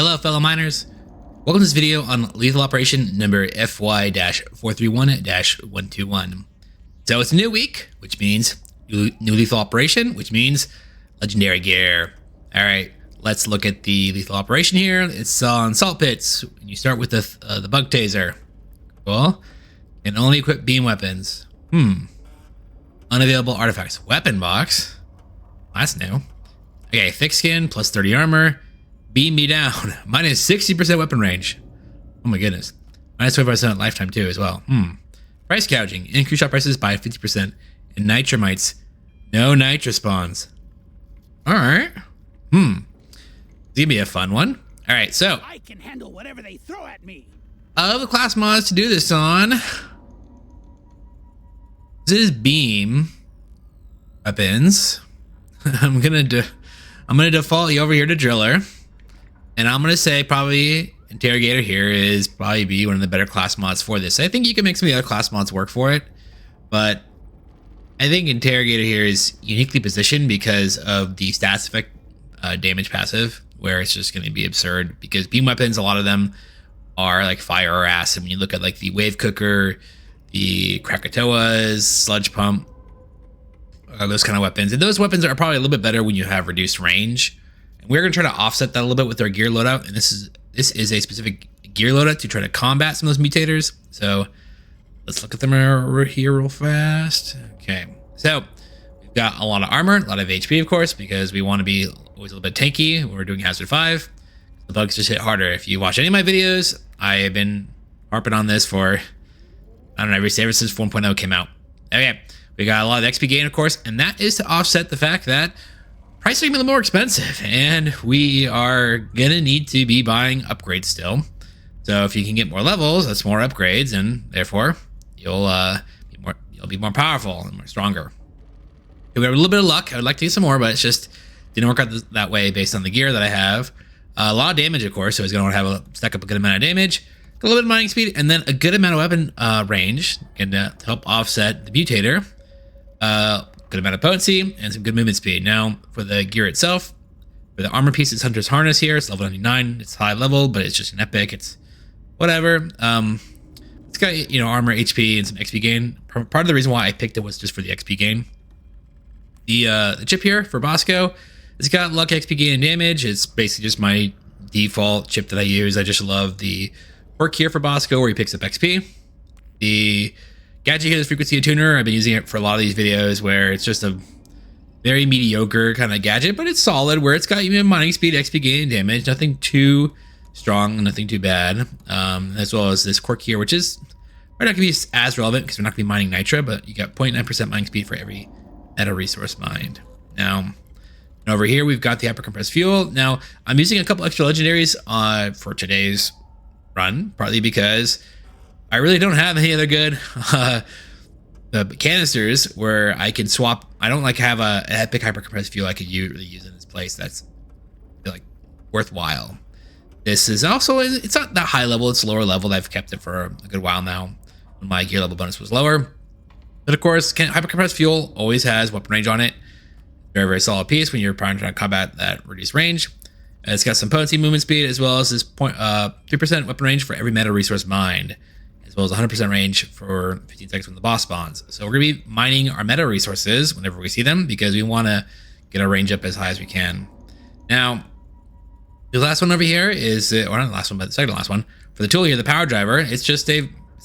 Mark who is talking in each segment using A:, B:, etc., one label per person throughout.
A: Hello fellow miners, welcome to this video on lethal operation number FY-431-121. So it's a new week, which means new lethal operation, which means legendary gear. Alright, let's look at the lethal operation here. It's on salt pits. You start with the bug taser. Cool. And only equip beam weapons. Unavailable artifacts. Weapon box. That's new. Okay, thick skin, plus 30 armor. Beam me down. Minus 60% weapon range. Oh my goodness. Minus 25% lifetime too as well. Price gouging. Increase shop prices by 50%. And Nitra Mites. No Nitra spawns. Alright. It's gonna be a fun one. Alright, so.
B: I can handle whatever they throw at me.
A: Of the class mods to do this on. This is beam weapons. I'm gonna default you over here to driller. And I'm going to say probably Interrogator here is probably be one of the better class mods for this. I think you can make some of the other class mods work for it. But I think Interrogator here is uniquely positioned because of the stats effect damage passive, where it's just going to be absurd. Because beam weapons, a lot of them are like fire or acid. When you look at like the wave cooker, the Krakatoas, sludge pump, those kind of weapons. And those weapons are probably a little bit better when you have reduced range. And we're going to try to offset that a little bit with our gear loadout. And this is a specific gear loadout to try to combat some of those mutators. So let's look at them over here real fast. Okay, so we've got a lot of armor, a lot of HP, of course, because we want to be always a little bit tanky when we're doing Hazard 5. The bugs just hit harder. If you watch any of my videos, I have been harping on this for, I don't know, ever since 1.0 came out. Okay, we got a lot of XP gain, of course, and that is to offset the fact that prices are going to be a little more expensive, and we are going to need to be buying upgrades still. So if you can get more levels, that's more upgrades, and therefore you'll be more powerful and more stronger. We have a little bit of luck. I would like to get some more, but it's just didn't work out that way based on the gear that I have. A lot of damage, of course, so he's going to have stack up a good amount of damage, a little bit of mining speed, and then a good amount of weapon range and to help offset the mutator. Good amount of potency and some good movement speed. Now for the gear itself, for the armor piece, it's Hunter's Harness here. It's level 99. It's high level, but it's just an epic. It's whatever. It's got, armor, HP, and some XP gain. Part of the reason why I picked it was just for the XP gain. The chip here for Bosco, it's got luck, XP gain, and damage. It's basically just my default chip that I use. I just love the perk here for Bosco where he picks up XP. The gadget here is frequency tuner. I've been using it for a lot of these videos where it's just a very mediocre kind of gadget, but it's solid where it's got even mining speed, XP gain, and damage. Nothing too strong, nothing too bad. As well as this quirk here, which is probably not going to be as relevant because we're not going to be mining Nitra, but you got 0.9% mining speed for every meta resource mined. Now, over here, we've got the hyper compressed fuel. Now, I'm using a couple extra legendaries for today's run, partly because I really don't have any other good canisters where I can swap. I don't have an epic hyper compressed fuel I could really use in this place that's like worthwhile. This is also, it's not that high level, it's lower level. I've kept it for a good while now when my gear level bonus was lower. But of course, hyper compressed fuel always has weapon range on it. Very, very solid piece when you're trying to combat that reduced range. It's got some potency, movement speed, as well as this 3% weapon range for every meta resource mined, as well as 100% range for 15 seconds when the boss spawns. So we're going to be mining our meta resources whenever we see them because we want to get our range up as high as we can. Now, the last one over here is, or not the last one, but the second to last one. For the tool here, the power driver, it's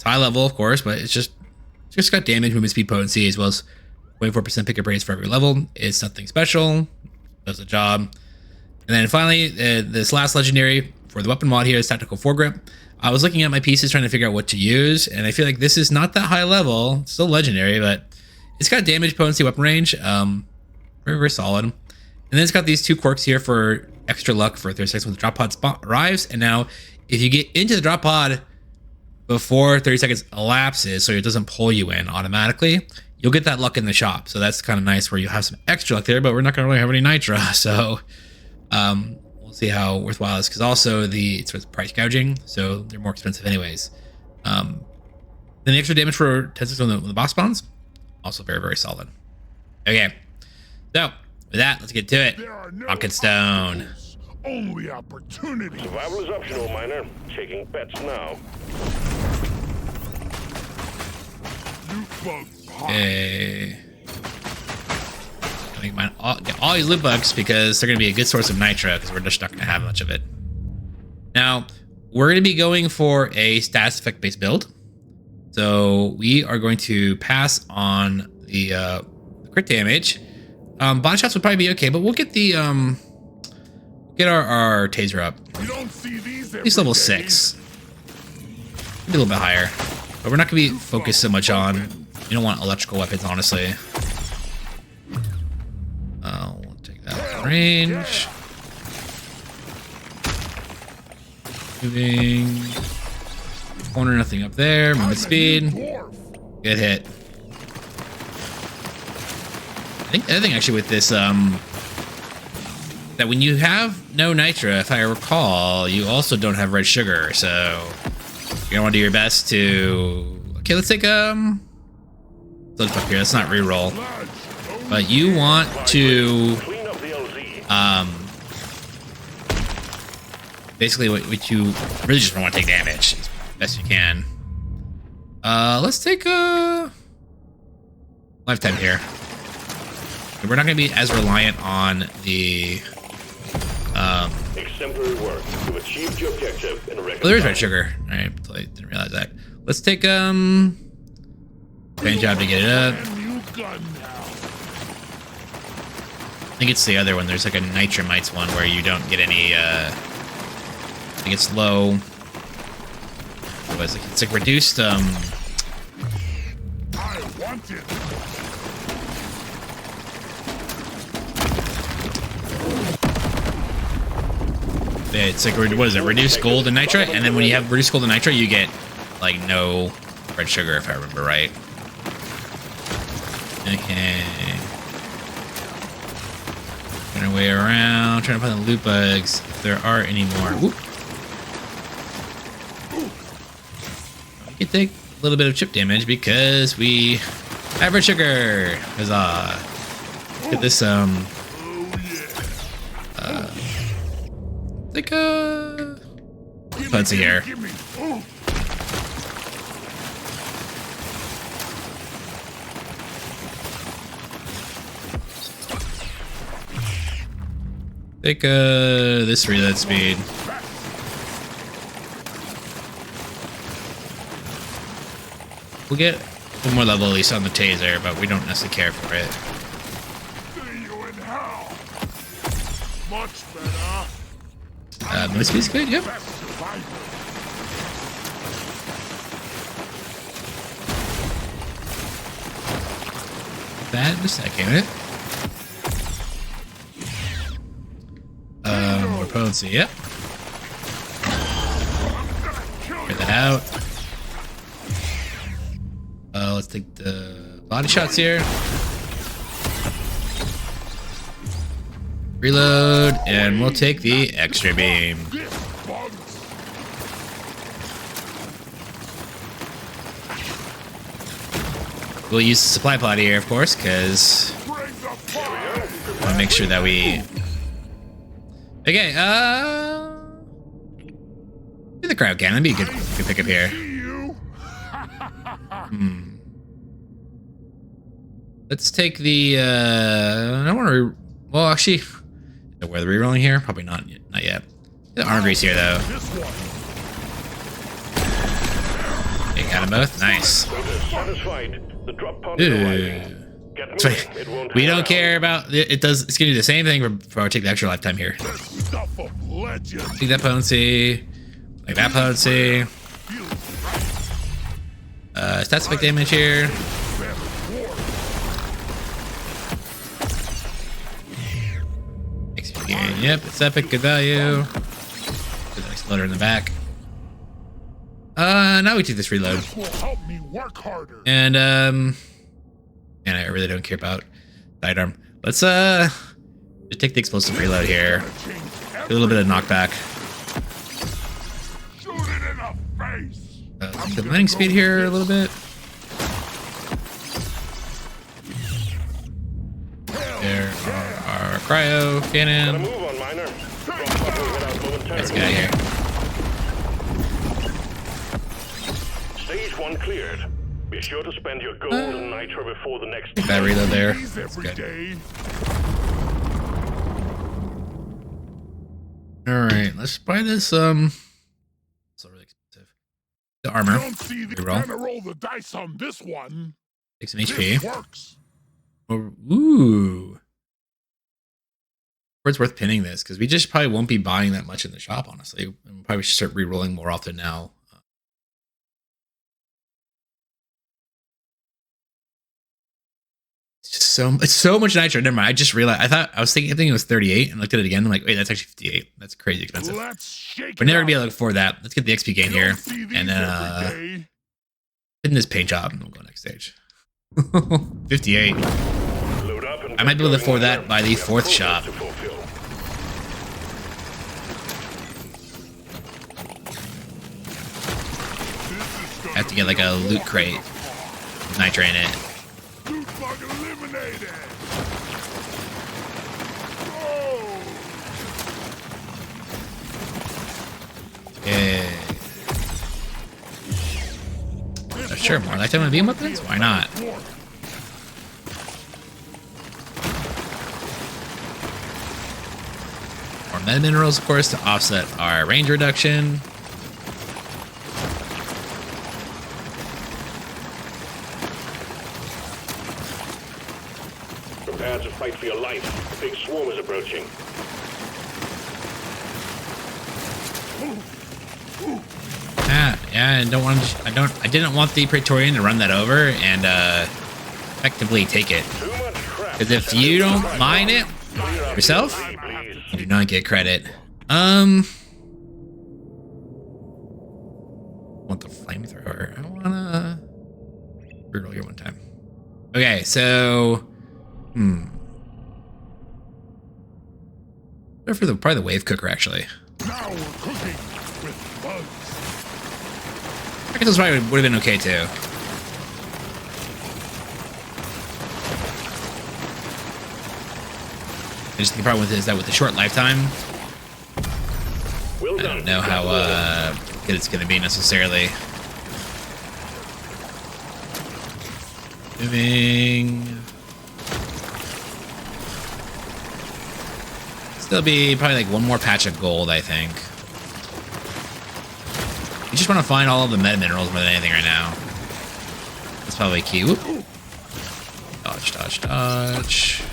A: high level, of course, but it's just got damage, movement speed, potency, as well as 24% pickup rates for every level. It's nothing special, does the job. And then finally, this last legendary for the weapon mod here is Tactical Foregrip. I was looking at my pieces trying to figure out what to use, and I feel like this is not that high level. It's still legendary, but it's got damage, potency, weapon range. Very, very solid. And then it's got these two quirks here for extra luck for 30 seconds when the drop pod arrives. And now, if you get into the drop pod before 30 seconds elapses, so it doesn't pull you in automatically, you'll get that luck in the shop. So that's kind of nice where you have some extra luck there, but we're not going to really have any Nitra. So we'll see how worthwhile it is, because also it's price gouging, so they're more expensive anyways. Then the extra damage for 10 seconds when the boss spawns, also very, very solid. Okay, so with that, let's get to it. Rocket Stone.
C: only opportunity.
D: Survival is optional, Miner. Taking bets now.
C: Loot bug pop.
A: Okay. Get all these loot bugs because they're going to be a good source of nitro because we're just not going to have much of it. Now, we're going to be going for a status effect based build. So we are going to pass on the crit damage. Body shots would probably be okay, but we'll get the get our taser up.
C: You don't see these
A: At least level 6. Maybe a little bit higher. But we're not going to be focused so much on... You don't want electrical weapons, honestly. We'll take that out of range. Moving. Corner, nothing up there. Movement speed. Good hit. I think the other thing actually with this, that when you have no nitra, if I recall, you also don't have red sugar, so you're gonna want to do your best to... Okay, let's take, let's up here, let's not reroll. But you want to, basically what you really just want to take damage as best you can. Let's take a lifetime here. We're not going to be as reliant on the
D: exemplary work to achieve the objective in a record.
A: Oh, there's red sugar. All right, I didn't realize that. Let's take paint job to get it up. I think it's the other one. There's like a Nitra Mites one where you don't get any. I think it's low. What was it? It's like reduced.
C: I want it.
A: Yeah, it's like, what is it? Reduced gold and nitra, and then when you have reduced gold and nitra, you get like no red sugar, if I remember right. Okay. Going our way around, trying to find the loot bugs, if there are any more. Whoop. We can take a little bit of chip damage because we have red sugar. Huzzah. Get this, like Pudsey here. Take this reload speed. We'll get one more level at least on the taser, but we don't necessarily care for it.
C: See you in hell. Much better.
A: This speed's good, yep. That in a second. More potency, yep. Get that out. Let's take the body shots here. Reload, and we'll take the extra beam. We'll use the supply pod here, of course, because I want to make sure that we... Okay, do the crowd cannon. That'd be a good pickup here. Let's take the, I don't want to, well, actually, where the rerolling here? Probably not yet. The armor grease here, though. Okay, got them both. Nice. Ooh. So we don't care about it. It's gonna do the same thing for I take the extra lifetime here. Take that potency, like that potency. Stats effect damage here. Yep, it's epic, good value. Good exploder in the back. Now we take this reload. And I really don't care about sidearm. Let's just take the explosive reload here. Do a little bit of knockback. The mining speed here a little bit. There are our cryo cannon. Let's get out of here.
D: Stage 1 cleared. Be sure to spend your gold and nitro before the next.
A: Bad reload there.
C: These
A: That's
C: every
A: good.
C: day.
A: Alright, let's buy this, it's really expensive. The armor.
C: Don't see the
A: Reroll.
C: gonna roll the dice on this one.
A: Take some
C: This
A: HP.
C: works.
A: Ooh. It's worth pinning this, because we just probably won't be buying that much in the shop, honestly. And probably should start re-rolling more often now. It's so much nitro. Never mind. I just realized. I was thinking it was 38 and looked at it again. I'm like, wait, that's actually 58. That's crazy expensive.
C: Let's shake
A: We're never
C: it
A: gonna be
C: up.
A: able to afford that. Let's get the XP gain here,
C: Don't see these
A: and then
C: every day.
A: hitting this paint job, and we'll go next stage. 58.
D: Load up and
A: I might be able to
D: get
A: afford
D: going.
A: that by the
D: We have
A: fourth
D: quotas
A: shop.
D: to fulfill.
A: I have to get like a loot crate, nitro in it.
C: Loot bug eliminated. Oh,
A: Yeah. Sure, more lifetime of beam weapons? Why not? More meta minerals, of course, to offset our range reduction.
D: Prepare to fight for your life. A big swarm is approaching.
A: Yeah, I didn't want the Praetorian to run that over and effectively take it.
D: Too much crap.
A: Because if you don't mine it
D: Clear up
A: yourself,
D: your way, please.
A: you do not get credit. Want the flamethrower? I wanna reroll here one time. Okay, so Or for probably the wave cooker actually.
C: now we're cooking with bugs.
A: I guess this probably would have been okay too. I just think the problem with it is that with the short lifetime,
D: Well
A: I
D: done.
A: don't know how good it's going to be necessarily. Moving. Still be probably like one more patch of gold, I think. You just want to find all of the meta minerals more than anything right now. That's probably key. Whoop. Dodge, dodge, dodge.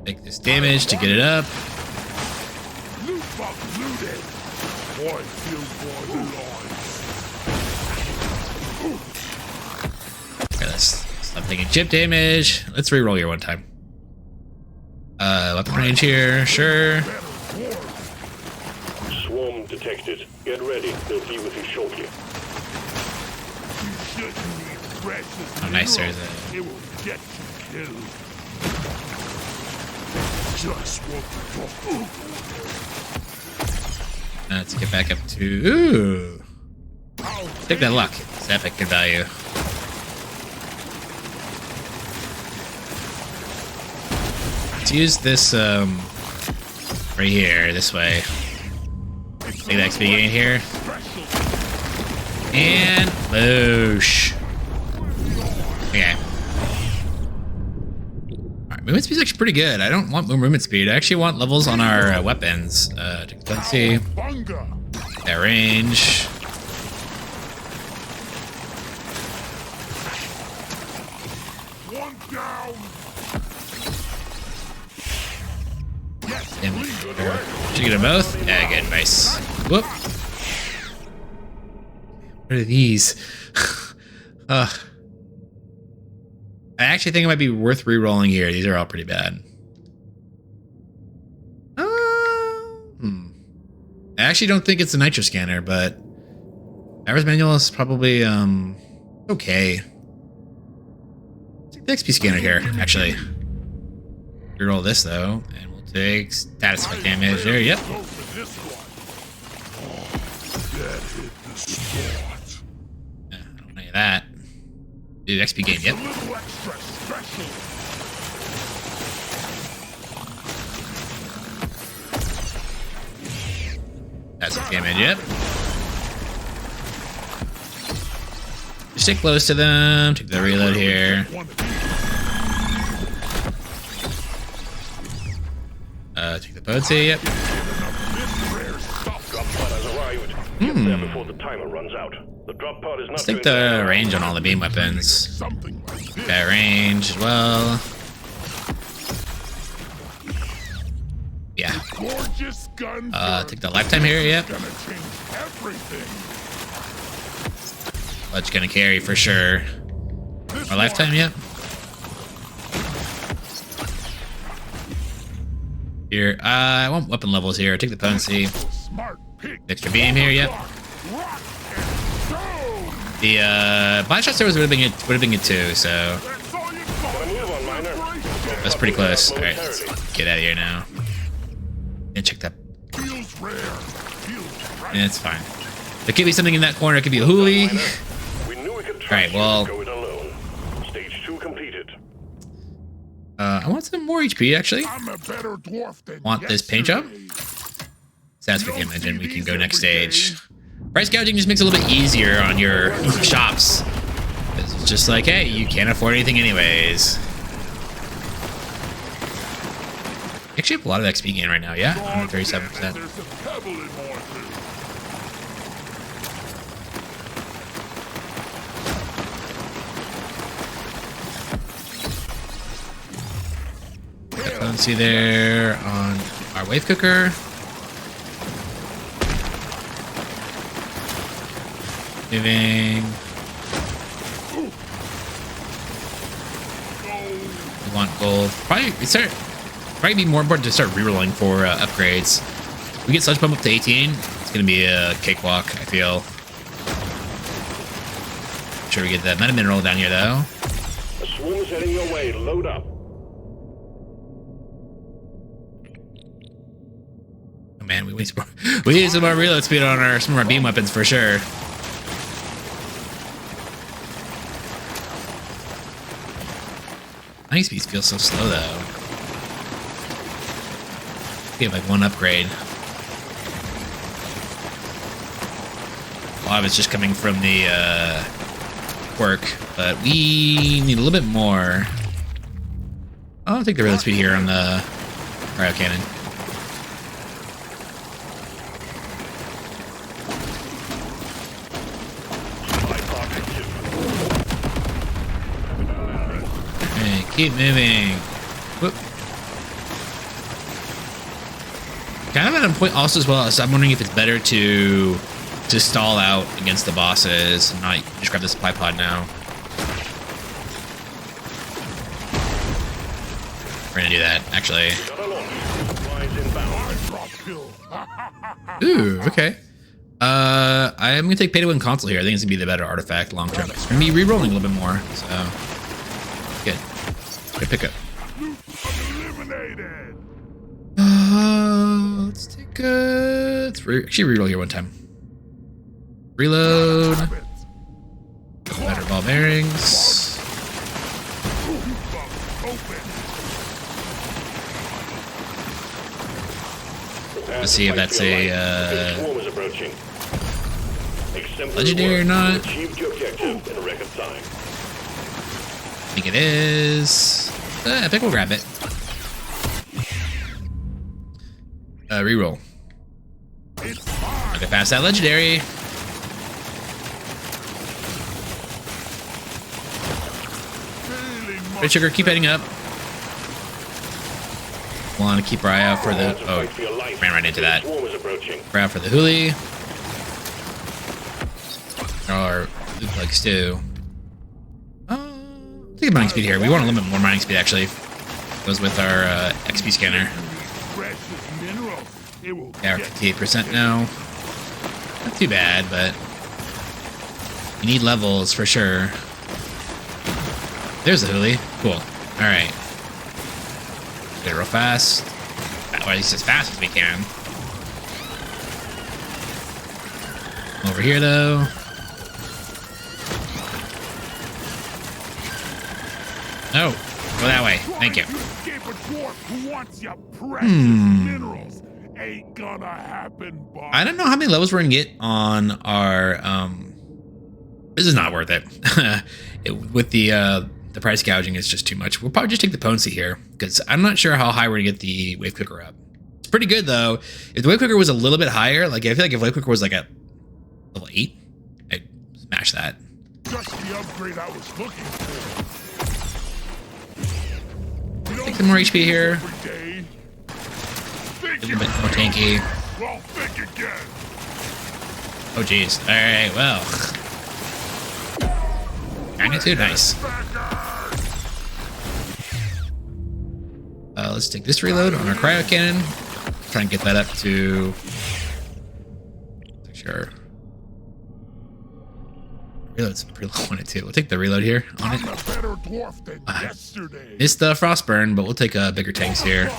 A: Take this damage to get it up.
C: Loot bug looted. Boy, feels more alive.
A: Okay, let's stop taking chip damage. Let's reroll here one time. Weapon range here, sure.
D: Swarm detected. Get ready. They'll be with you shortly.
C: You shouldn't eat precious
A: Oh, nice,
C: minerals.
A: there's
C: It will get you killed. Just what the fuck.
A: Let's get back up to. Ooh.
C: I'll
A: Take that luck. It's epic good value. Let's use this right here, this way. Take the XP gain here. And boosh. Okay. Alright, movement speed's actually pretty good. I don't want more movement speed. I actually want levels on our weapons. Let's see.
C: bunga.
A: That range.
C: One down. Yes,
A: Damn it.
C: please.
A: Should we get them both? Yeah, good. Nice. Whoop. What are these? I actually think it might be worth re-rolling here. These are all pretty bad. I actually don't think it's a nitro scanner, but Driver's manual is probably okay. Take the XP scanner here, actually. Reroll this though, and we'll take status effect damage there. Yep.
C: Go for this one. That hit the spot.
A: I don't want any of that. Do XP gain.
C: A
A: Yep.
C: little extra special.
A: That's the damage, yep. Just stay close to them. Take the reload here. Take the potency, yep.
D: Drop pod has arrived. Get there before the timer runs out. The drop pod is not
A: Let's take
D: going
A: the
D: to-
A: range on all the beam weapons.
C: Something like this.
A: Got range as well. Yeah.
C: Gorgeous gun.
A: Take the lifetime here, yep.
C: Gonna change everything.
A: That's gonna carry for sure.
C: This
A: Our lifetime, yep. Here, I want weapon levels here. Take the potency.
C: Smart pick.
A: Extra beam here, yep.
C: Rock and go.
A: The blast shot service would have been good too, so
C: That's all you got.
D: Move on, Miner.
A: that's pretty close. All right, let's get out of here now. And check that.
C: Feels rare. Feels right.
A: Yeah, it's fine. There could be something in that corner. It could be a hoolie.
D: We knew we could trust
A: Alright, well-
D: you to go it alone. Stage 2 completed.
A: I want some more HP actually.
C: I'm a better dwarf than
A: Want this paint job?
C: yesterday.
A: Stats for damage, and we can go next stage. Price gouging just makes it a little bit easier on your shops. It's just like, hey, you can't afford anything anyways. Actually have a lot of XP gain right now, yeah? I'm at 37%.
C: There's a pebble in Morton.
A: Potency there on our wave cooker. Moving. We want gold. Probably be more important to start rerolling for upgrades. We get Sludge Pump up to 18. It's gonna be a cakewalk, I feel. Make sure we get that meta mineral down here though.
D: A swarm's heading your way. Load up.
A: Oh man, we need some more reload speed on some of our beam weapons for sure. Mining speeds feel so slow though. We have like one upgrade. A lot of it's just coming from the quirk, but we need a little bit more. I'll take the reload speed here on the cryo cannon. Okay, keep moving. Whoop. Kind of at a point also as well, so I'm wondering if it's better to stall out against the bosses and not just grab the supply pod now. We're gonna do that, actually. Ooh, okay. I'm gonna take pay to win console here. I think it's gonna be the better artifact long term. It's gonna be re-rolling a little bit more, so good. Good pickup.
C: Eliminated.
A: Let's take let's actually re-roll here one time. Reload. Better ball bearings. Let's see if that's a
D: Swarm is approaching.
A: legendary or not.
D: Achieved your objective in a record time.
A: I think it is. I think we'll grab it. Reroll. Okay, pass that legendary. Red sugar, keep heading up. Want to keep our eye out for the. Oh, ran right into that.
D: Swarm is approaching.
A: Eye out for the hoolie. Or loop like stew. Take a mining speed here. We want a little bit more mining speed actually. Goes with our XP scanner. Yeah, we're 58% now. Not too bad, but you need levels for sure. There's the hoolie. Cool. All right. Get it real fast. Or at least as fast as we can. Over here though. Oh, go that way. Thank you.
C: Escape a dwarf who wants your precious minerals Ain't gonna happen, boss.
A: I don't know how many levels we're gonna get on our. This is not worth it. With the price gouging, is just too much. We'll probably just take the potency here because I'm not sure how high we're gonna get the wave cooker up. It's pretty good though. If the wave cooker was a little bit higher, like I feel like if wave cooker was like at level 8, I'd smash that.
C: Just the upgrade I was looking for.
A: Take some more HP here.
C: Every day.
A: A little bit more tanky.
C: Well, think again.
A: Oh geez. All right. Well. Magnitude, nice. Let's take this reload on our cryo cannon. Try and get that up to. Sure. Reload's pretty low on it too. We'll take the reload here on it.
C: I'm a better dwarf than yesterday.
A: Missed the frostburn, but we'll take bigger tanks here.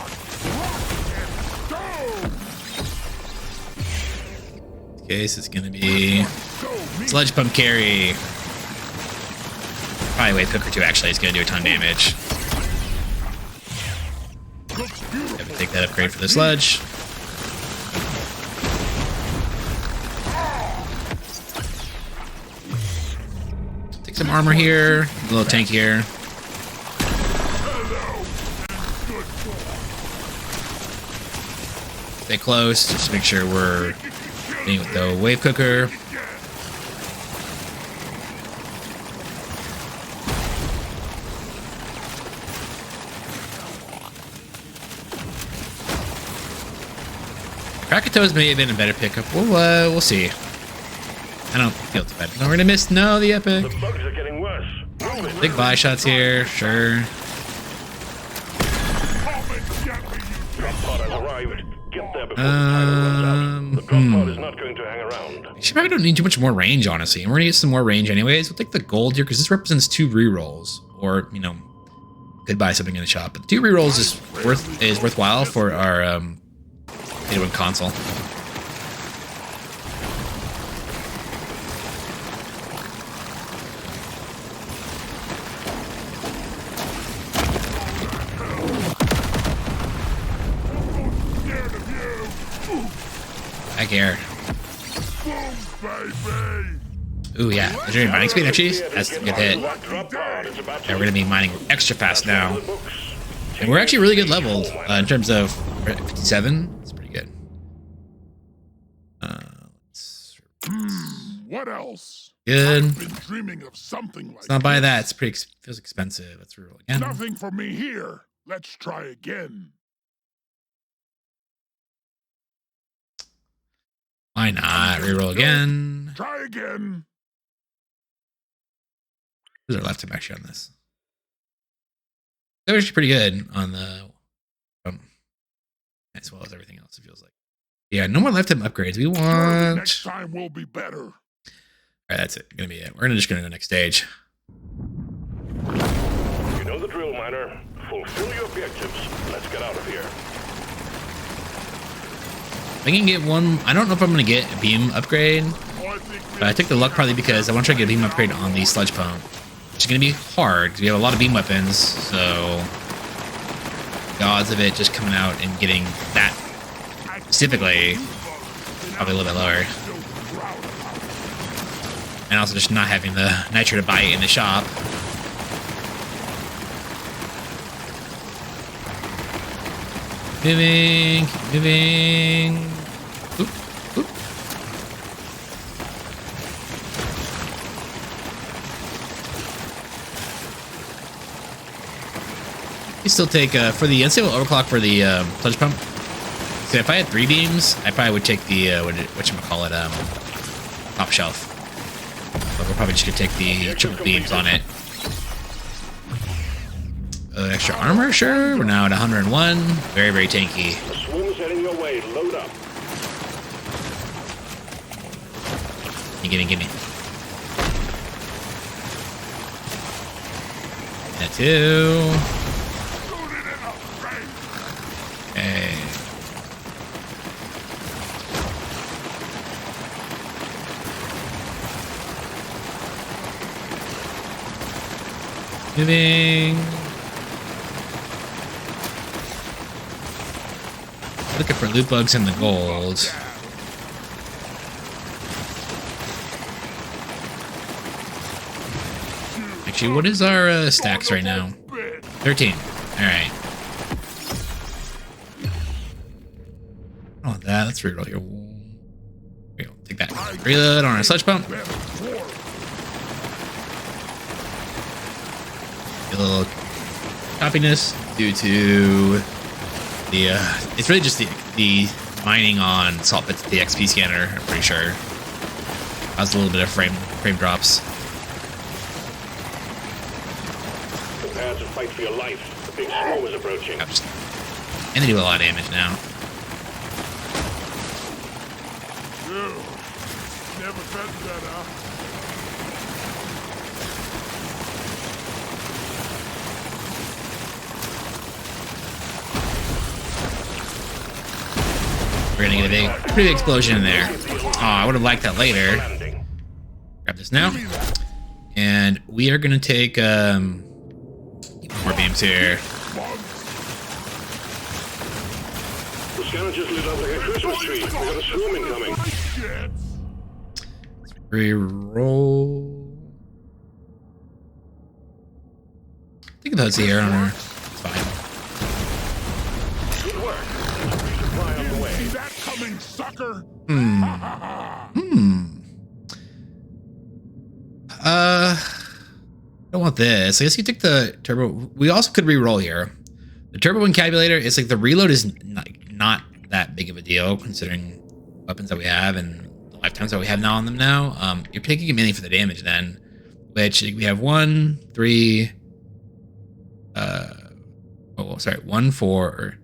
A: Okay, this is gonna be sludge pump carry. Probably wave cooker too. Actually, it's gonna do a ton of damage. Have to take that upgrade for the sludge. Take some armor here. A little tank here. Stay close, just to make sure we're getting with the wave cooker. Krakatoas may have been a better pickup. We'll see. I don't feel too bad. No, we're gonna miss. No, the epic.
D: The bugs are getting worse. Move it.
A: Big buy shots here. Sure.
D: Drop pod has arrived. Get there before the timer runs out. The drop pod is not going to hang around.
A: Actually, probably don't need too much more range, honestly. And we're gonna get some more range anyways. We'll take the gold here because this represents 2 rerolls, or you know, could buy something in the shop. But 2 rerolls is worthwhile for our pay-to-win console. Back here. Ooh, yeah. Legendary mining speed, actually. That's a good hit. Yeah, we're gonna be mining extra fast now. And we're actually really good leveled in terms of 57. It's pretty good.
C: What else?
A: Good.
C: I've been dreaming of something like
A: Let's not buy that. It's pretty feels expensive. Let's reroll again.
C: Nothing for me here. Let's try again.
A: Why not? Reroll again.
C: Try again.
A: Who's our left him actually on this? That was actually pretty good on the as well as everything else, it feels like. Yeah, no more left him upgrades. We want
C: Next time will be better.
A: Alright, that's it. Gonna be it. We're just gonna go to the next stage.
D: You know the drill, miner. Fulfill your objectives. Let's get out of here.
A: I can get one. I don't know if I'm gonna get a beam upgrade, but I took the luck probably because I want to try to get a beam upgrade on the sludge pump, which is gonna be hard because we have a lot of beam weapons. So the odds of it just coming out and getting that specifically probably a little bit lower, and also just not having the nitro to buy it in the shop. Moving, moving. Oop, oop. You still take for the unstable overclock for the sludge pump. So if I had 3 beams, I probably would take the whatchamacallit, top shelf. But we're probably just gonna take the triple beams on it. Extra armor, sure. We're now at 101. Very, very tanky.
D: The swarm's heading your way. Load up.
A: Gimme. That too. Okay. Moving. looking for loot bugs and the gold. Actually, what is our stacks right now? 13. Alright. Oh, that. Let's reroll here. We'll take that. Reload on our sludge pump. A little choppiness due to the it's really just the mining on salt pits at the XP scanner. I'm pretty sure caused a little bit of frame drops.
D: Prepare to fight for your life. The big snow is approaching.
A: And they do a lot of damage now.
C: Never felt better.
A: We're gonna get a pretty big explosion in there. Oh, I would have liked that later. Grab this now. And we are gonna take more beams here.
D: The scanner just lit up like a Christmas tree. We got a swarm incoming.
A: Reroll. I think that's here on her. It's fine.
D: Good work. Resupply on the way.
C: See that coming, sucker?
A: Don't want this. I guess you take the turbo. We also could re-roll here. The turbo encabulator is like the reload is not that big of a deal considering weapons that we have and the lifetimes that we have now on them now. You're taking it mainly for the damage then, which we have 1, 3, 1, 4,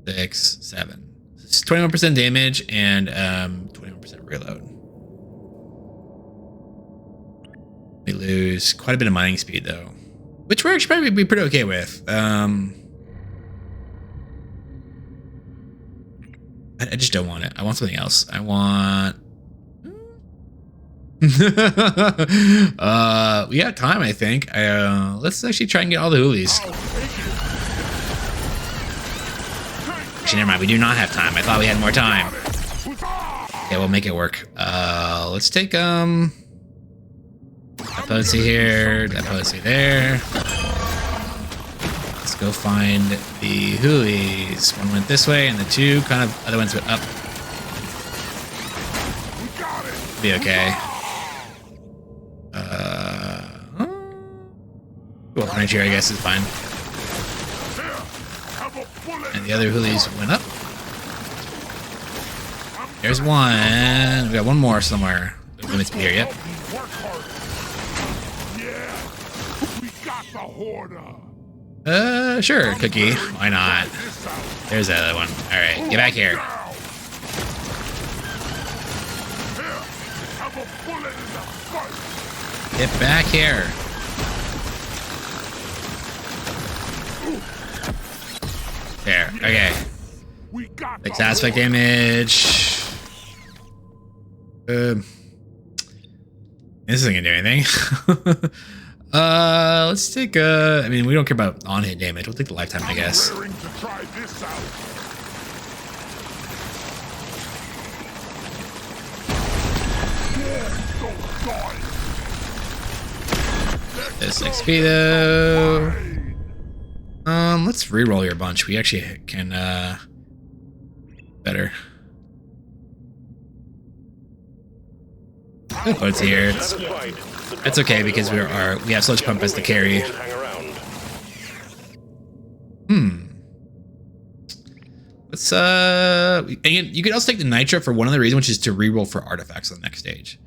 A: 6, 7. It's 21% damage and 21% reload. We lose quite a bit of mining speed though, which we're actually probably be pretty okay with. I just don't want it. I want something else. I want. We got time, I think. Let's actually try and get all the hoolies. Actually, never mind. We do not have time. I thought we had more time. Okay, we'll make it work. Let's take that potency here, that potency there. Let's go find the hoolies. One went this way, and the two kind of other ones went up. Be okay. Well, right here, I guess, is fine. And the other hoolies went up. There's one. We got one more somewhere. Don't let me here yet. Sure, Cookie. Why not? There's the other one. Alright, get back here. Get back here. There, okay. Takes aspect damage. This isn't gonna do anything. Let's take I mean, we don't care about on-hit damage. We'll take the lifetime, I guess. This XP though. Let's re-roll your bunch. We actually can better. What's here? It's okay because we have sludge pump as the carry. Let's you could also take the nitro for one other reason, which is to re-roll for artifacts on the next stage.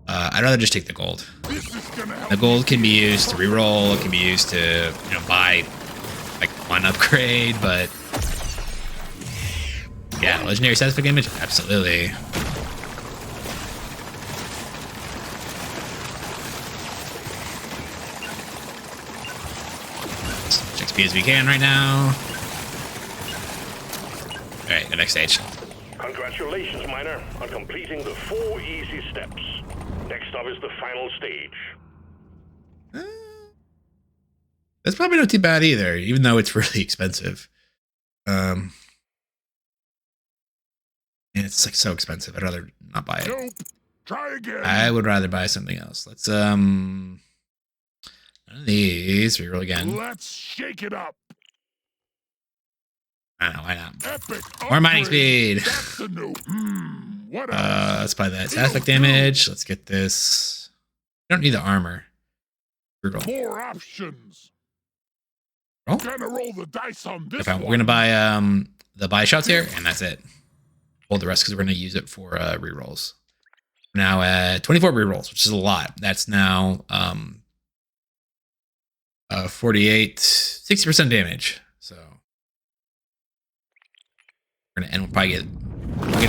A: I'd rather just take the gold. The gold can be used to re-roll. It can be used to buy like one upgrade, but yeah, legendary satisfic damage, absolutely. XP as we can right now. All right, the next stage.
D: Congratulations, Miner, on completing the 4 easy steps. Next up is the final stage.
A: That's probably not too bad either, even though it's really expensive. And it's like so expensive. I'd rather not buy it.
C: Nope. Try again.
A: I would rather buy something else. Let's none of these. Reroll again.
C: Let's shake it up.
A: I don't know, why not?
C: Epic
A: More mining
C: upgrade.
A: speed.
C: That's a new. What else?
A: Let's buy that. Aspect damage. Let's get this. I don't need the armor. Reroll.
C: More options.
A: Roll.
C: Gonna roll the dice on this
A: Okay,
C: one.
A: we're gonna buy the buy shots here, and that's it. Hold the rest because we're gonna use it for rerolls. Now at 24 rerolls, which is a lot. That's now 48, 60% damage. So we're gonna end. We'll probably get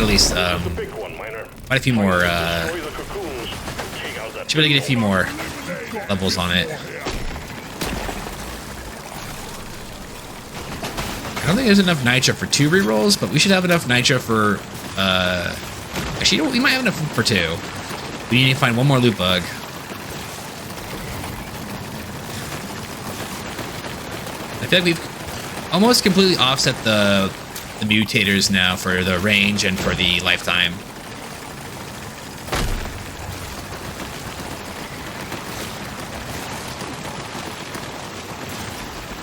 A: at least
D: That's a big one, Miner.
A: quite a few more.
D: Destroy the cocoons. Take out that
A: Should be able to get a few more levels on it. I don't think there's enough nitro for 2 rerolls, but we should have enough nitro for actually, you know, we might have enough for 2. We need to find one more loot bug. I feel like we've almost completely offset the mutators now for the range and for the lifetime.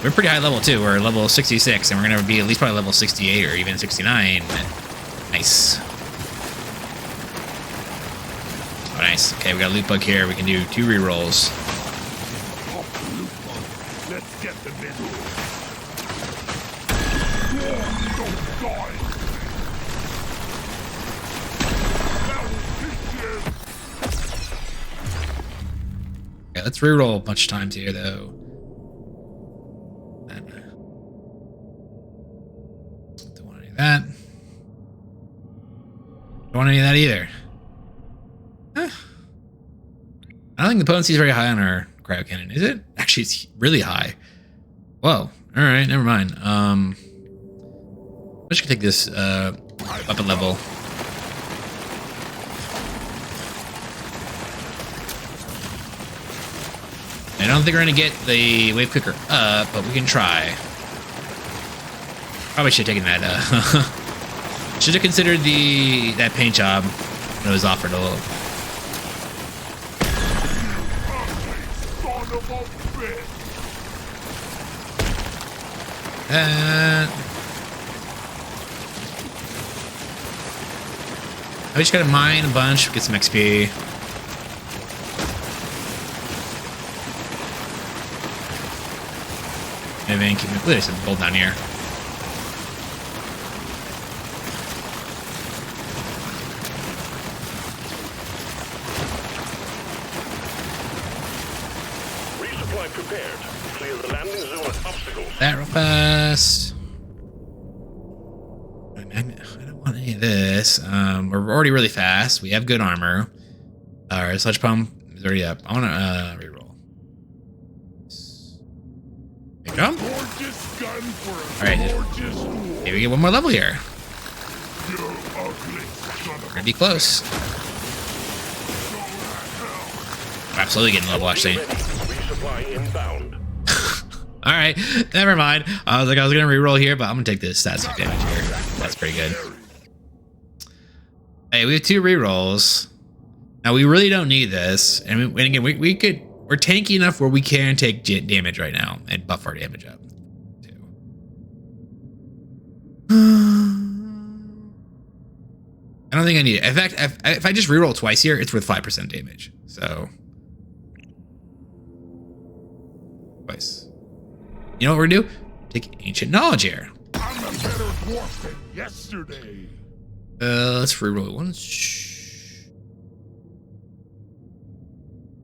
A: We're pretty high level too. We're level 66, and we're gonna be at least probably level 68 or even 69. Nice. Oh, nice. Okay, we got a loot bug here. We can do 2 rerolls.
C: Let's get the middle.
A: Okay, let's reroll a bunch of times here though. Don't want any of that. Don't want any of that either. Huh. I don't think the potency is very high on our cryo cannon, is it? Actually, it's really high. Whoa. All right, never mind. I'm just gonna take this weapon level. I don't think we're gonna get the wave quicker up, but we can try. Probably should have taken that. Should have considered that paint job that was offered a little. I just gotta mine a bunch, get some XP. Maybe keep it. There's some gold down here.
D: Resupply prepared. Clear the landing zone of obstacles.
A: That real fast. I don't want any of this. We're already really fast. We have good armor. Our sludge pump is already up. I want to reroll. Good job. All right. Maybe we get one more level here. We're gonna be close. We're absolutely getting level, actually.
D: Resupply inbound.
A: All right, never mind. I was gonna reroll here, but I'm gonna take this stats damage here. That's pretty good. Hey, we have 2 rerolls. Now we really don't need this, and again, we're tanky enough where we can take damage right now and buff our damage up. Too. I don't think I need it. In fact, if I just reroll twice here, it's worth 5% damage. So twice. You know what we're gonna do? Take ancient knowledge here.
C: I'm a better dwarf than yesterday.
A: Let's reroll it once.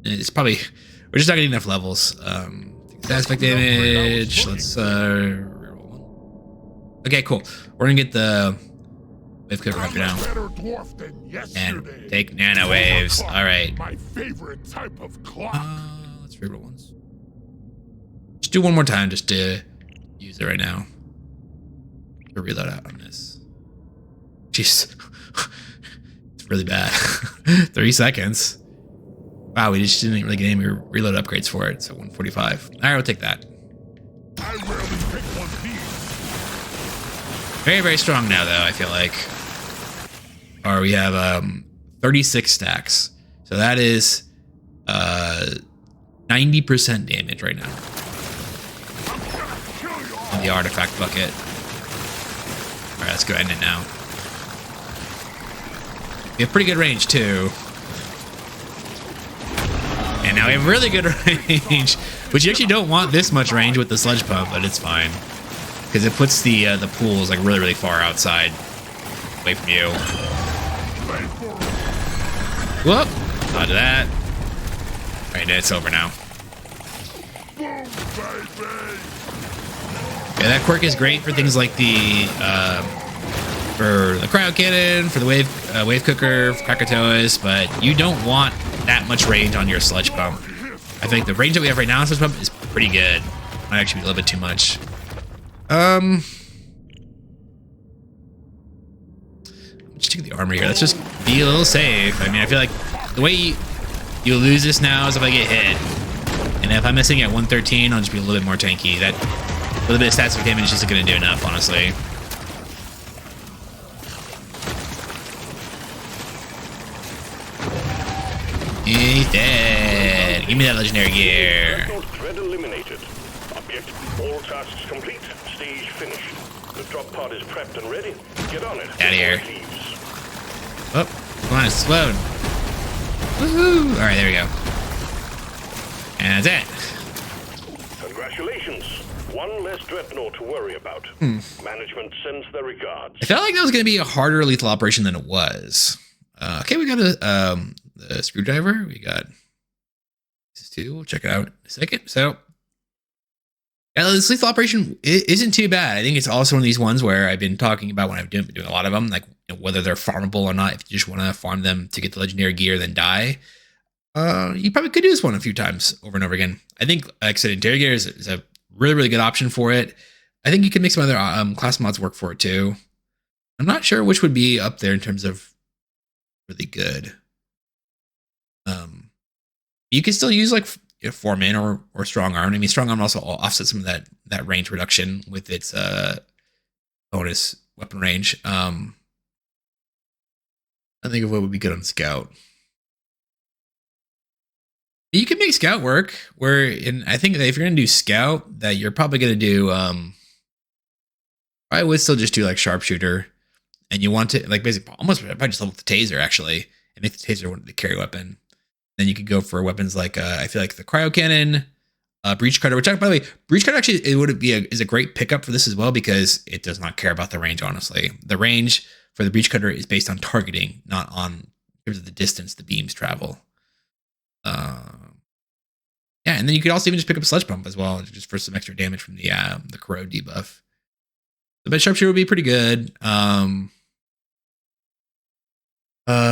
A: It's probably we're just not getting enough levels. Aspect damage. Let's reroll one. Okay, cool. We're gonna get the wave quicker up now and take nano waves. All right.
C: My favorite type of clock.
A: Let's reroll once. Just do one more time just to use it right now. To reload out on this. Jeez. It's really bad. 3 seconds. Wow, we just didn't really get any reload upgrades for it. So 145. All right, we'll take that.
C: I rarely pick one of these.
A: Very, very strong now, though, I feel like. or we have 36 stacks. So that is 90% damage right now on the artifact bucket. All right, let's go end it now. We have pretty good range too. And now we have really good range, which you actually don't want this much range with the sludge pump, but it's fine. Because it puts the pools like really far outside, away from you. Whoop! Dodge that. All right, it's over now. Yeah, that quirk is great for things like the cryo cannon, for the wave cooker, for Krakatoas, but you don't want that much range on your sludge pump. I think the range that we have right now on sludge pump is pretty good. Might actually be a little bit too much. Just take the armor here. Let's just be a little safe. I mean, I feel like the way you lose this now is if I get hit. And if I'm missing at 113, I'll just be a little bit more tanky. That little bit of stats for damage isn't going to do enough, honestly. He's dead. Give me that legendary gear.
D: Thread eliminated. Object, all tasks complete. Stage finished. The drop pod is prepped and ready. Get on it.
A: Out of here. Oh, come on, explode. Woohoo! All right, there we go. And that's it.
D: Congratulations. One less dreadnought to worry about. Management sends their regards.
A: I felt like that was going to be a harder lethal operation than it was. Okay, we got the screwdriver. We got this too. We'll check it out in a second. So, yeah, this lethal operation isn't too bad. I think it's also one of these ones where I've been talking about when I've been doing a lot of them, like whether they're farmable or not. If you just want to farm them to get the legendary gear, then die. You probably could do this one a few times over and over again. I think, like I said, Interrogator is a really good option for it. I think you can make some other class mods work for it too. I'm not sure which would be up there in terms of really good. You can still use like Foreman or Strong Arm. I mean, Strong Arm also offsets some of that range reduction with its bonus weapon range. I think of what would be good on Scout. You can make Scout work. I think that if you're gonna do Scout, that you're probably gonna do. I would still just do like Sharpshooter, and you want to like basically almost probably just level the Taser actually, and make the Taser the carry weapon. Then you could go for weapons like I feel like the cryo cannon, breach cutter. Which, by the way, breach cutter actually is a great pickup for this as well because it does not care about the range. Honestly, the range for the breach cutter is based on targeting, not on in terms of the distance the beams travel. Yeah, and then you could also even just pick up a sludge pump as well, just for some extra damage from the corrode debuff. The bed sharpshooter would be pretty good.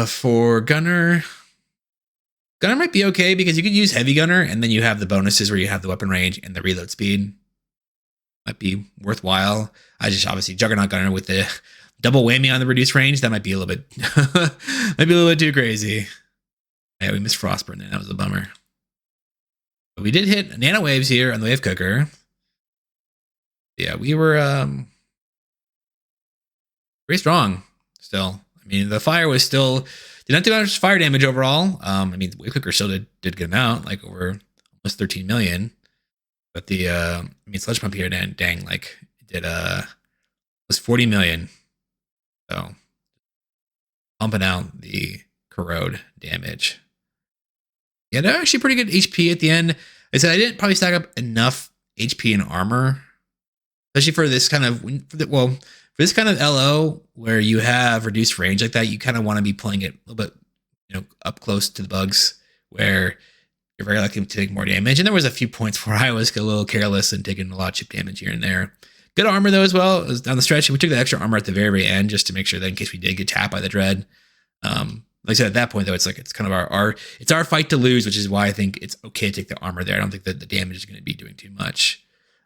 A: For gunner might be okay because you could use heavy gunner and then you have the bonuses where you have the weapon range and the reload speed. Might be worthwhile. I just obviously Juggernaut gunner with the double whammy on the reduced range. That might be a little bit, too crazy. Yeah, we missed Frostburn then. That was a bummer. But we did hit nano waves here on the wave cooker. Yeah, we were very strong still. I mean, the fire was still did not do much fire damage overall. I mean, the wave cooker still did a good amount, like over almost 13 million. But the sludge pump here, dang, like it did was 40 million. So pumping out the corrode damage. Yeah, they're actually pretty good HP at the end. I said I didn't probably stack up enough HP and armor, especially for this kind of for this kind of LO where you have reduced range like that. You kind of want to be playing it a little bit, up close to the bugs where you're very likely to take more damage. And there was a few points where I was a little careless and taking a lot of chip damage here and there. Good armor though as well. It was down the stretch. We took the extra armor at the very end just to make sure that in case we did get tapped by the dread. Like I said, at that point though, it's kind of it's our fight to lose, which is why I think it's okay to take the armor there. I don't think that the damage is going to be doing too much.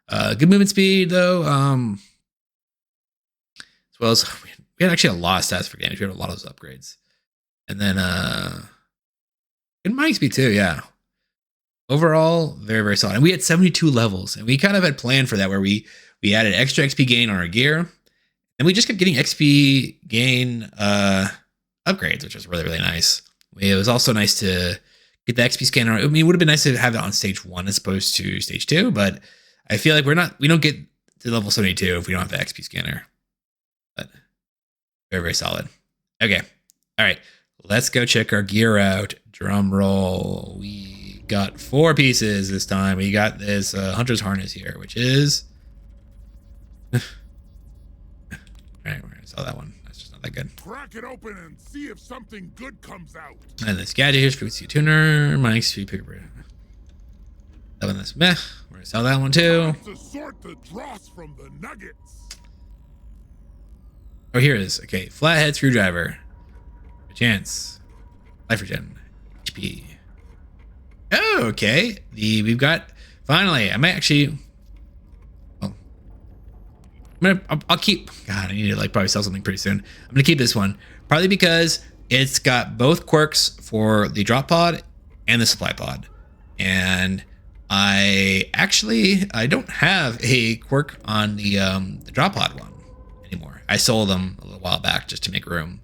A: Good movement speed though. As well as we had actually a lot of stats for damage. We had a lot of those upgrades, and then good mining speed too. Yeah, overall very very solid. And we had 72 levels, and we kind of had planned for that where we added extra XP gain on our gear, and we just kept getting XP gain. upgrades, which was really, really nice. It was also nice to get the XP scanner. I mean, it would have been nice to have it on stage 1 as opposed to stage 2, but I feel like we don't get to level 72 if we don't have the XP scanner. But very, very solid. Okay. All right. Let's go check our gear out. Drum roll. We got 4 pieces this time. We got this hunter's harness here, which is... All right, we're gonna sell that one. That's just not that good.
C: Crack it open and see if something good comes out.
A: And this gadget here's frequency tuner. Mike's speed picker. That one, that's meh. We're gonna sell that one too.
C: To sort the dross from the nuggets.
A: Oh, here it is. Okay, flathead screwdriver. A chance. Life regen. HP. Oh, okay. We've got finally. I might actually. I'll keep. God, I need to probably sell something pretty soon. I'm gonna keep this one partly because it's got both quirks for the drop pod and the supply pod, and I don't have a quirk on the drop pod one anymore. I sold them a little while back just to make room.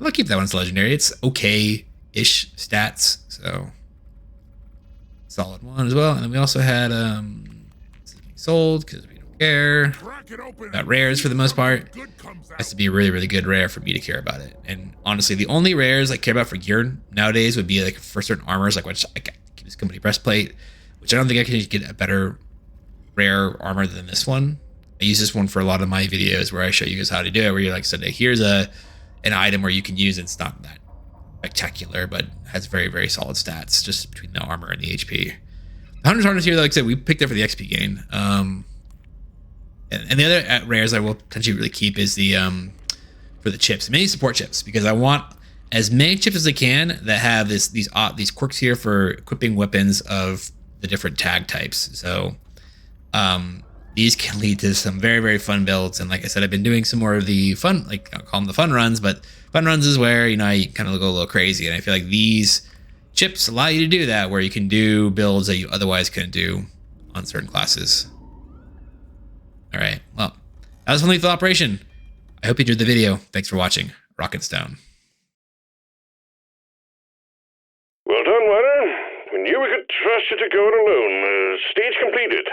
A: I'll keep that one as legendary. It's okay-ish stats, so solid one as well. And then we also had sold because we don't care. Got rares for the most part. Has to be a really, really good rare for me to care about it. And honestly, the only rares I care about for gear nowadays would be like for certain armors, like which I keep this company breastplate, which I don't think I can get a better rare armor than this one. I use this one for a lot of my videos where I show you guys how to do it, where you're like, said, here's an item where you can use it. It's not that spectacular, but has very, very solid stats just between the armor and the HP. The Hunter's Harness here, like I said, we picked it for the XP gain. And the other rares I will potentially really keep is the for the chips, many support chips, because I want as many chips as I can that have these quirks here for equipping weapons of the different tag types. So these can lead to some very, very fun builds. And like I said, I've been doing some more of the fun, like I'll call them the fun runs, but fun runs is where, you kind of go a little crazy. And I feel like these chips allow you to do that, where you can do builds that you otherwise couldn't do on certain classes. All right, well, that was Fun Lethal Operation. I hope you enjoyed the video. Thanks for watching. Rock and Stone.
D: Well done, Warren. We knew we could trust you to go it alone. Stage completed.